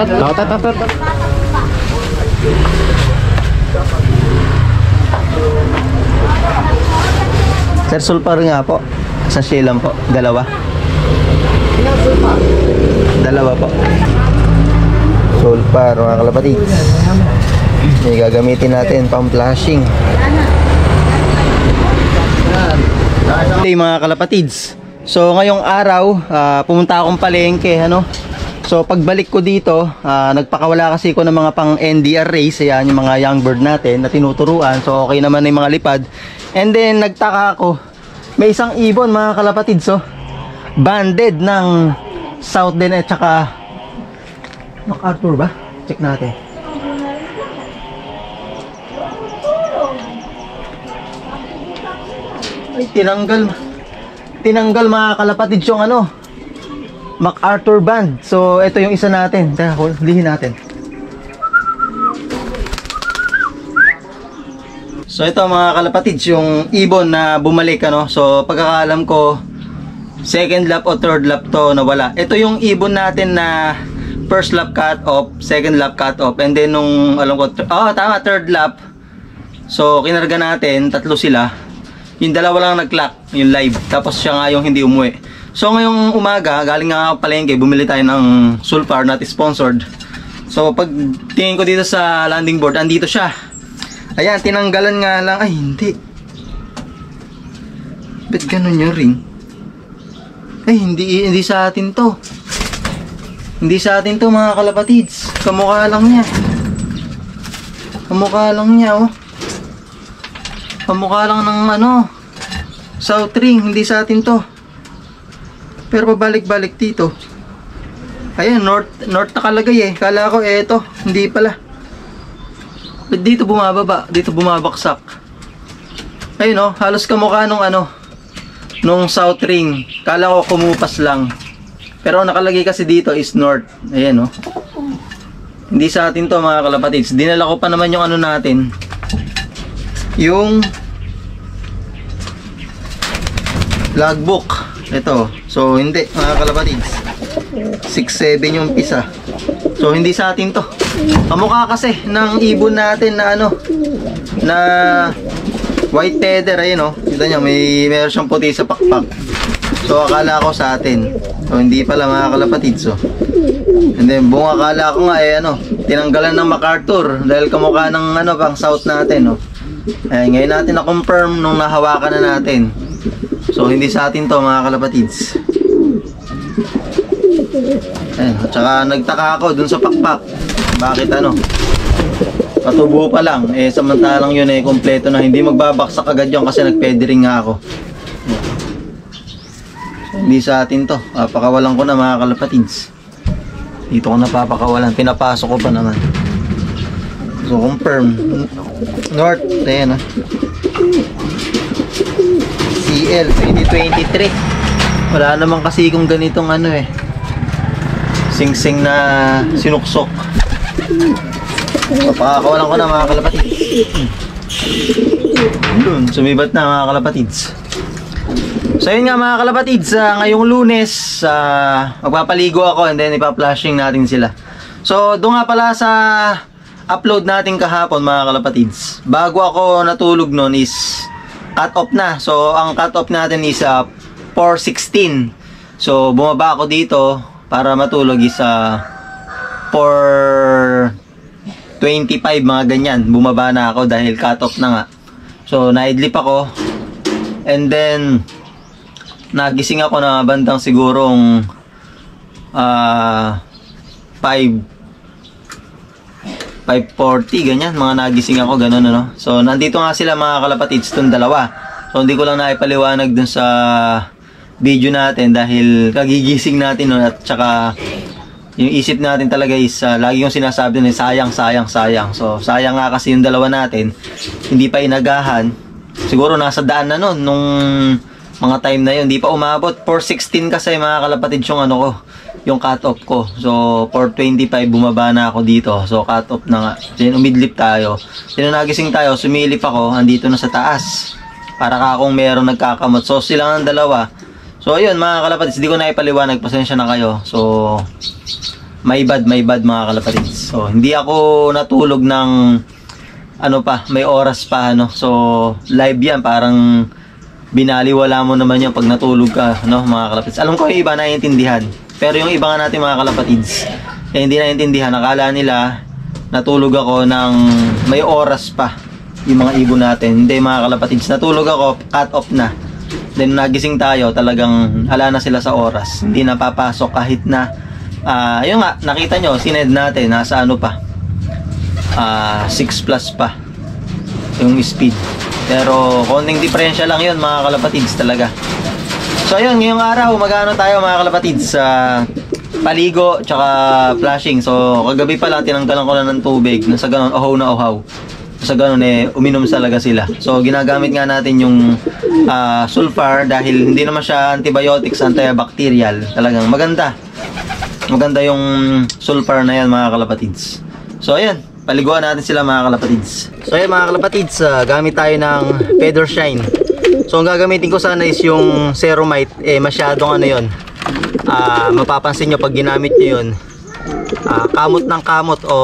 Tot. Sir, sulfur nga po. Sa lang po. Dalawa. Dalawa po. Sulfur, mga kalapatids. May gagamitin natin pang flashing. Okay, mga kalapatids. So ngayong araw, pumunta akong palengke, ano? So pagbalik ko dito, nagpakawala kasi ko ng mga pang NDR race, ayan yung mga young bird natin na tinuturuan. So okay naman yung mga lipad. And then nagtaka ako, may isang ibon, mga kalapatids, oh. Banded ng South din at saka MacArthur ba? Check natin. Ay, tinanggal mga kalapatids yung ano, MacArthur band. So ito yung isa natin. Teka, hulihin natin. So ito mga kalapatids, yung ibon na bumalik, ano. So pagkakaalam ko, second lap o third lap to nawala. Ito yung ibon natin na first lap cut off, second lap cut off, and then nung alam ko, tama, third lap. So kinarga natin, tatlo sila. Yung dalawa lang nag-clock, yung live. Tapos siya nga yung hindi umuwi. So ngayong umaga, galing nga palengke, bumili tayo ng sulfur, not sponsored. So pag tingin ko dito sa landing board, andito siya. Ayan, tinanggalan nga lang. Ay, hindi. Ba't ganun yung ring? Ay, hindi sa atin to. Hindi sa atin to, mga kalapatids. Kamukha lang niya. Kamukha lang niya, oh. Kamukha lang ng ano, South ring. Hindi sa atin to. Pero pabalik-balik dito. Ayan, north nakalagay eh. Kala ko eto, hindi pala. But dito bumababa, dito bumabaksak. Ayun, oh, halos kamukha nung ano, nung South ring. Kala ko kumupas lang. Pero nakalagay kasi dito is north. Ayan, oh. Hindi sa atin to, mga kalapatids. Dinala ko pa naman yung ano natin, yung logbook. Ito. So hindi, mga kalapatids. 6'7" yung pisa. So hindi sa atin to. Kamukha kasi ng ibon natin na ano, na white feather. Ayun, oh. Kita nyo, meron siyang puti sa pakpak. So akala ko sa atin. So hindi pala, mga kalapatids, oh. And then buong akala ko nga ano, tinanggalan ng MacArthur dahil kamukha ng ano, pang south natin, oh. Ayan, ngayon natin na-confirm nung nahawakan na natin. So hindi sa atin to, mga kalapatids. Ayan, at saka nagtaka ako dun sa pakpak. Bakit ano, patubo pa lang, samantalang yun kompleto na. Hindi magbabaksak agad yun kasi nagpedering nga ako. So, hindi sa atin to. Papakawalan ko na, mga kalapatids. Dito ko napapakawalan, pinapasok ko pa naman. So confirm. North, ayan, CL 2023. Wala naman kasi kung ganitong ano sing-sing na sinuksok. Papakawalan ko na, mga kalapatids. Yun, sumibat na, mga kalapatids. So yun nga, mga kalapatids, ngayong Lunes, magpapaligo ako and then ipa-flashing natin sila. So doon nga pala sa upload natin kahapon, mga kalapatids, bago ako natulog noon is cut off na. So ang cut off natin is 4:16. So bumaba ako dito para matulog is 4:25, mga ganyan. Bumaba na ako dahil cut off na nga. So naidlip ako and then nagising ako na bandang sigurong 5:40, ganyan, mga nagising ako, ganun, ano. So nandito nga sila, mga kalapatids, itong dalawa. So hindi ko lang naipaliwanag dun sa video natin dahil kagigising natin nun, at saka yung isip natin talaga is lagi yung sinasabi nun, sayang. So sayang nga kasi yung dalawa natin, hindi pa inagahan. Siguro nasa daan na nun nung mga time na yun, hindi pa umabot. 4:16 kasi, mga kalapatids, yung ano ko, yung cut off ko. So 4:25 bumaba na ako dito. So cut off na nga. Then umidlip tayo. Then nagising tayo, sumilip ako, andito na sa taas. Para ka kung merong nagkakamot. So sila ang dalawa. So ayun, mga kalapatids, hindi ko na ipaliwanag, pasensya na kayo. So my bad mga kalapatids. So hindi ako natulog ng ano pa, may oras pa ano. So live yan, parang binaliwala mo naman yung pag natulog ka, no mga kalapatids. Alam ko yung iba naiintindihan, pero yung iba nga natin mga kalapatids hindi naiintindihan. Akala nila natulog ako ng may oras pa yung mga ibon natin. Hindi mga kalapatids, natulog ako, cut off na. Then nagising tayo, talagang ala na sila sa oras. Hindi na papasok kahit na yun nga, nakita nyo, sined natin, nasa ano pa 6 plus pa yung speed. Pero konting diferensya lang yun mga kalapatids talaga. So ayun, ngayong araw magano tayo mga kalapatids sa paligo tsaka flashing. So kagabi pala tinanggalan ko na ng tubig, nasa ganon uhaw na uhaw. Sa ganun uminom talaga sila. So ginagamit nga natin yung sulfur dahil hindi naman siya antibiotics, antibacterial. Talagang maganda yung sulfur na yan mga kalapatids. So ayan, paliguan natin sila mga kalapatids. So ayan mga kalapatids, gamit tayo ng Feather Shine. So ang gagamitin ko sana is yung Ceromite. Masyadong ano yun, mapapansin nyo pag ginamit nyo yun, kamot ng kamot o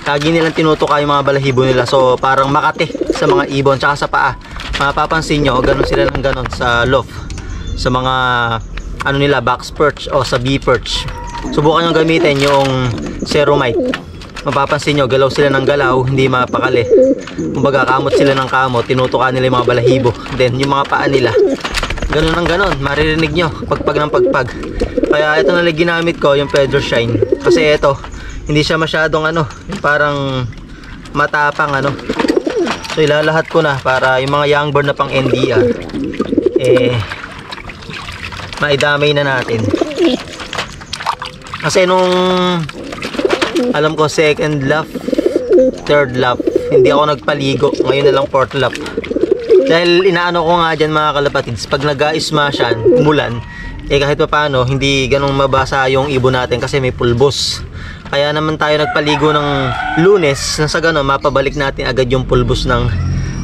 lagi nilang tinutuka yung mga balahibo nila. So parang makati sa mga ibon tsaka sa paa. Mapapansin nyo, ganun sila ng ganun sa loft, sa mga ano nila, box perch o sa bee perch. Subukan nyo gamitin yung Ceromite. Mapapansin nyo, galaw sila ng galaw, hindi mapakali. Kumbaga kamot sila ng kamot, tinutuka nila yung mga balahibo. Then yung mga paa nila, ganun ng ganun, maririnig nyo pagpag ng pagpag. Kaya ito na lang ginamit ko, yung Feather Shine. Kasi ito, hindi siya masyadong ano, parang matapang ano. So ilalahat ko na para yung mga young bird na pang NDR maidamay na natin. Kasi nung alam ko second lap, third lap, hindi ako nagpaligo. Ngayon na lang fourth lap. Dahil inaano ko nga dyan mga kalapatids, pag nag-ismasyan, umulan, kahit pa paano hindi ganong mabasa yung ibon natin kasi may pulbos. Kaya naman tayo nagpaligo ng Lunes, na sa gano'n mapabalik natin agad yung pulbos ng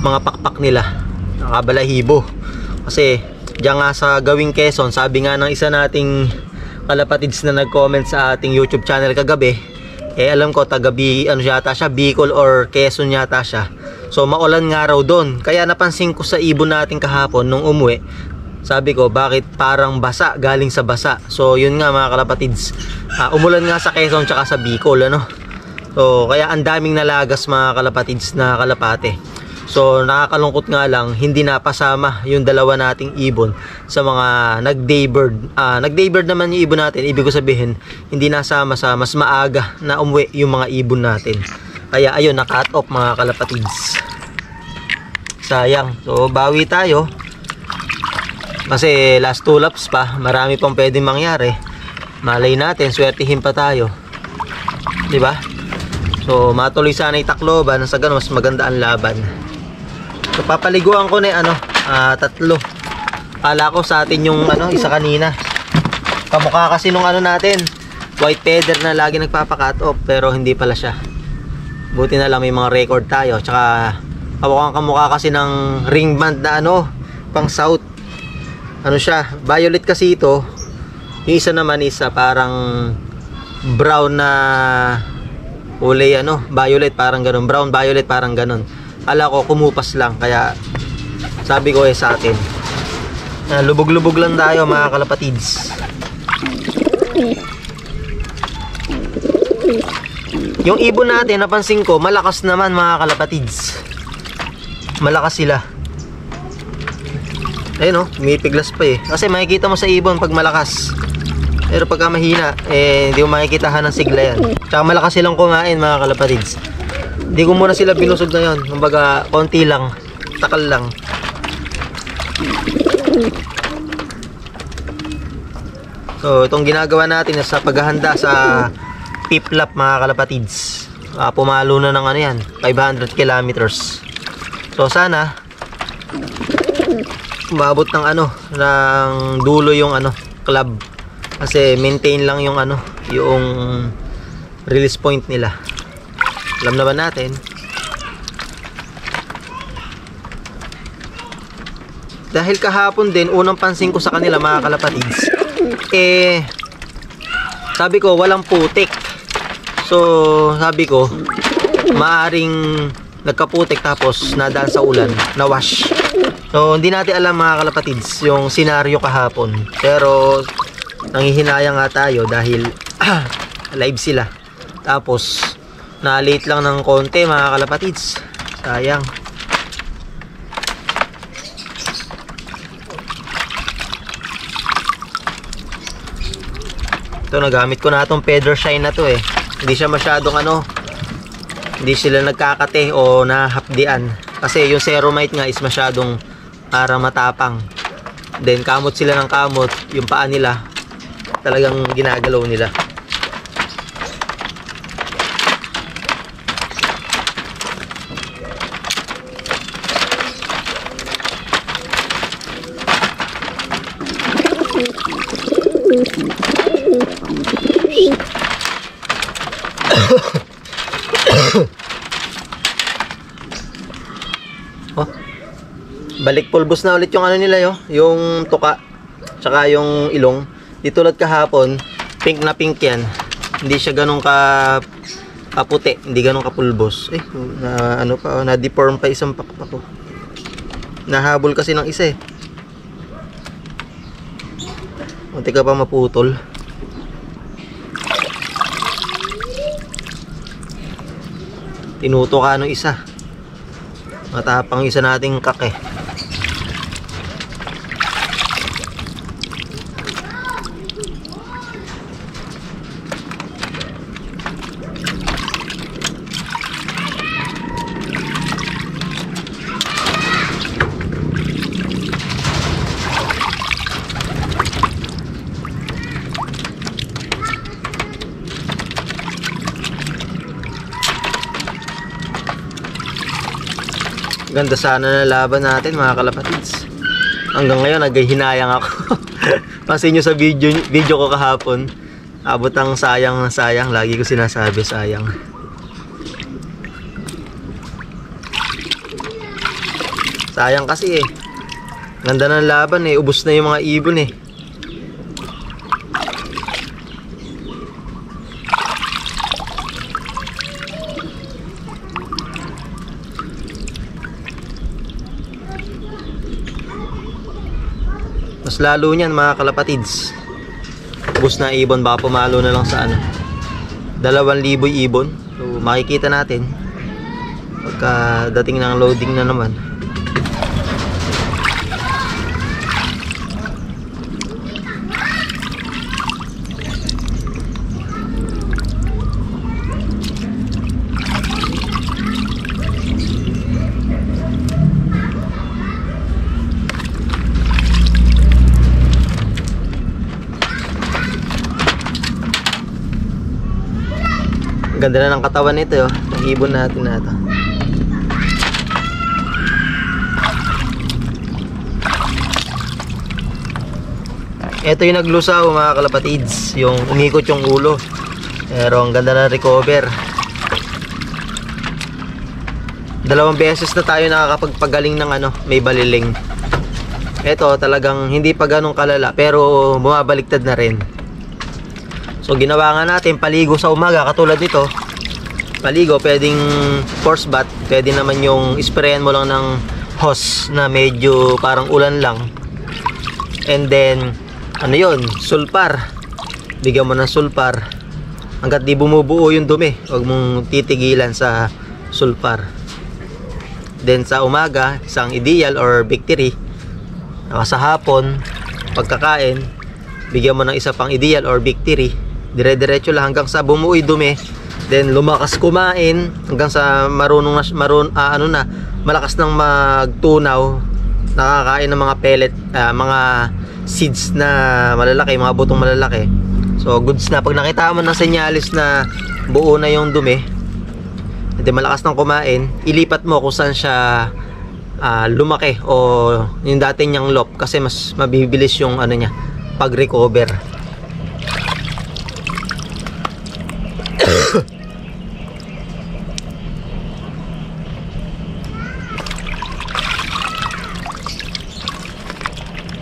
mga pakpak nila, nakabalahibo. Kasi diyan nga sa Gawing Quezon, sabi nga ng isa nating kalapatids na nag-comment sa ating YouTube channel kagabi, alam ko ano yata siya, Bicol or Quezon yata siya. So maulan nga raw doon. Kaya napansin ko sa ibon natin kahapon nung umuwi, sabi ko bakit parang basa, galing sa basa. So yun nga mga kalapatids, umulan nga sa Quezon tsaka sa Bicol ano. So kaya ang daming nalagas mga kalapatids na kalapate. So nakakalungkot nga lang, hindi napasama yung dalawa nating ibon sa mga nag-daybird. Nag-daybird naman yung ibon natin, ibig ko sabihin hindi nasama sa mas maaga na umuwi yung mga ibon natin. Kaya ayun, na-cut off mga kalapatids. Sayang. So bawi tayo. Kasi last 2 laps pa, marami pang pwedeng mangyari. Malay natin, swertihin pa tayo. 'Di ba? So matuloy sana yung Tacloban, sa ganun mas maganda ang laban. So papaliguan ko na tatlo. Kala ko sa atin yung isa kanina. Kamukha kasi nung natin, white feather na lagi nagpapa-cut off, pero hindi pala siya. Buti na lang may mga record tayo. Tsaka kamukha kasi ng ring band na pang south. Siya, violet kasi ito. Yung isa naman is parang brown na kulay violet, parang ganun. Brown violet, parang ganun. Ala ko kumupas lang, kaya sabi ko sa atin, lubog-lubog lang tayo mga kalapatids. Yung ibon natin, napansin ko, malakas naman mga kalapatids. Malakas sila. Ayun umipiglas pa kasi makikita mo sa ibon pag malakas. Pero pagka mahina, hindi mo makikitahan ng sigla yan. Tsaka malakas silang kumain mga kalapatids. Hindi ko muna sila binusog na yun. Kumbaga, konti lang. Takal lang. So, itong ginagawa natin sa paghahanda sa piplap mga kalapatids. Pumalo na ng 500 kilometers. So, sana umabot ng ng dulo yung club. Kasi maintain lang yung yung release point nila. Alam naman natin. Dahil kahapon din, unang pansin ko sa kanila mga kalapatids, sabi ko walang putik. So sabi ko maaring nagkaputik tapos nadaan sa ulan, nawash. So hindi natin alam mga kalapatids yung senaryo kahapon, pero nanghihinayang nga tayo dahil live sila. Tapos na-late lang ng konti mga kalapatids, sayang. Ito, nagamit ko na itong Feather Shine na to eh. Hindi siya masyadong hindi sila nagkakate o nahapdian. Kasi yung Ceromite nga is masyadong para matapang. Then kamot sila ng kamot, yung paa nila talagang ginagalaw nila. Oh, balik pulbos na ulit yung ano nila yung tuka tsaka yung ilong. Di tulad kahapon, pink na pink yan. Hindi siya ganun kaputi, hindi ganun kapulbos. Na ano pa, na deform pa isang pakpak ko. Nahabol kasi ng isa eh. Munti ka pa maputol. Tinuto ka nung isa. Matapang isa nating kake. Ganda sana na laban natin mga kalapatids. Hanggang ngayon naghihinayang ako. Pansin nyo sa video ko kahapon, abot ang sayang na sayang. Lagi ko sinasabi sayang. Sayang kasi eh. Ganda ng laban eh. Ubos na yung mga ibon eh. Mas lalo niyan mga kalapatids. Ubos na ibon, baka pumalo na lang sa 2,000 ibon. So makikita natin pagka dating ng loading na naman. Ganda na ng katawan nito ng ibon natin na ito. Ito yung naglusaw mga kalapatids, yung umikot yung ulo. Pero ang ganda na recover. 2 beses na tayo nakakapagpagaling ng may baliling. Ito talagang hindi pa ganun kalala pero bumabaliktad na rin. So ginawa nga natin paligo sa umaga katulad nito. Paligo, pwedeng force bath, pwede naman yung sprayan mo lang ng hose na medyo parang ulan lang. And then sulpar. Bigyan mo ng sulpar hanggat di bumubuo yung dumi. Huwag mong titigilan sa sulpar. Then sa umaga, isang ideal or victory. Sa hapon, pagkakain, bigyan mo ng isa pang ideal or victory. Dire-diretso lang hanggang sa bumuoy dumi. Then lumakas kumain hanggang sa malakas nang magtunaw, nakakain ng mga pellet, mga seeds na malalaki, mga butong malalaki. So goods na. Pag nakita mo ng senyalis na buo na yung dumi, hindi malakas nang kumain, ilipat mo kung saan siya lumaki o yung dati niyang lop, kasi mas mabibilis yung niya pag-recover.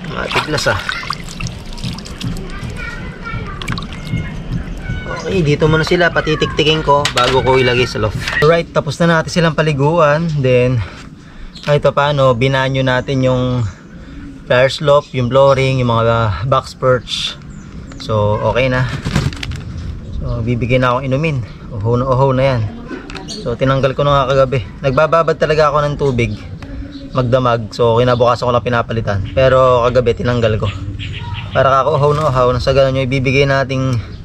Matiglas Okay, dito muna sila, patitik-tikin ko bago ko ilagay sa loft. Alright, tapos na natin silang paliguan. Then, kahit pa paano, binanyo natin yung floor slope, yung flooring, yung mga box perch. So, okay na. So, bibigyan na akong inumin. Uhaw na yan. So, tinanggal ko na nga kagabi. Nagbababad talaga ako ng tubig. Magdamag. So, kinabukasan ko lang pinapalitan. Pero, kagabi, tinanggal ko. Para kakauhaw na sa ganun yung ibibigay nating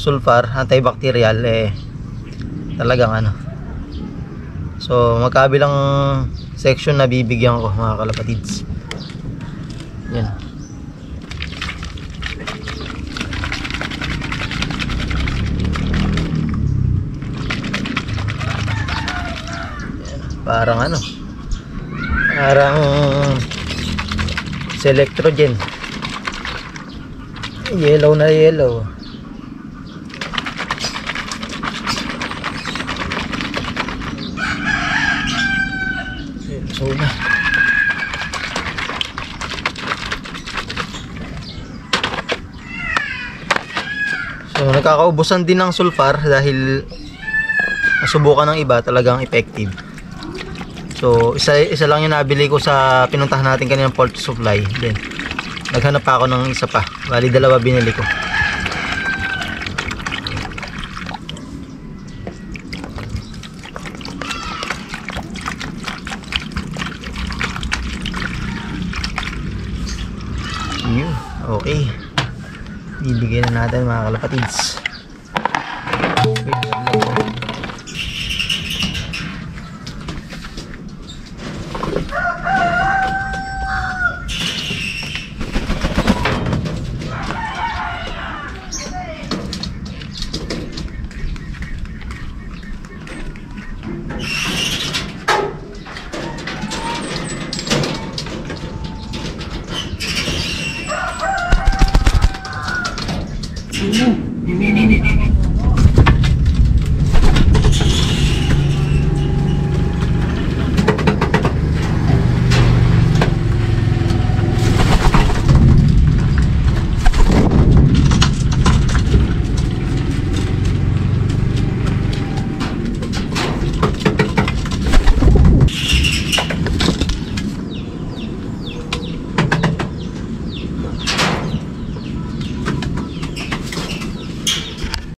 sulfur, antibacterial, talagang ano. So, magkabilang section na bibigyan ko, mga kalapatids. Yan. Parang ano, parang Selectrogen, yellow na yellow. So na. So nakakaubusan din ng sulfur dahil nasubukan ng iba, talagang effective. So isa lang yung nabili ko sa pinuntahan natin kaninang port supply. Then naghanap pa ako ng isa pa. Bali dalawa binili ko. Okay. Bibigyan na natin mga kalapatids.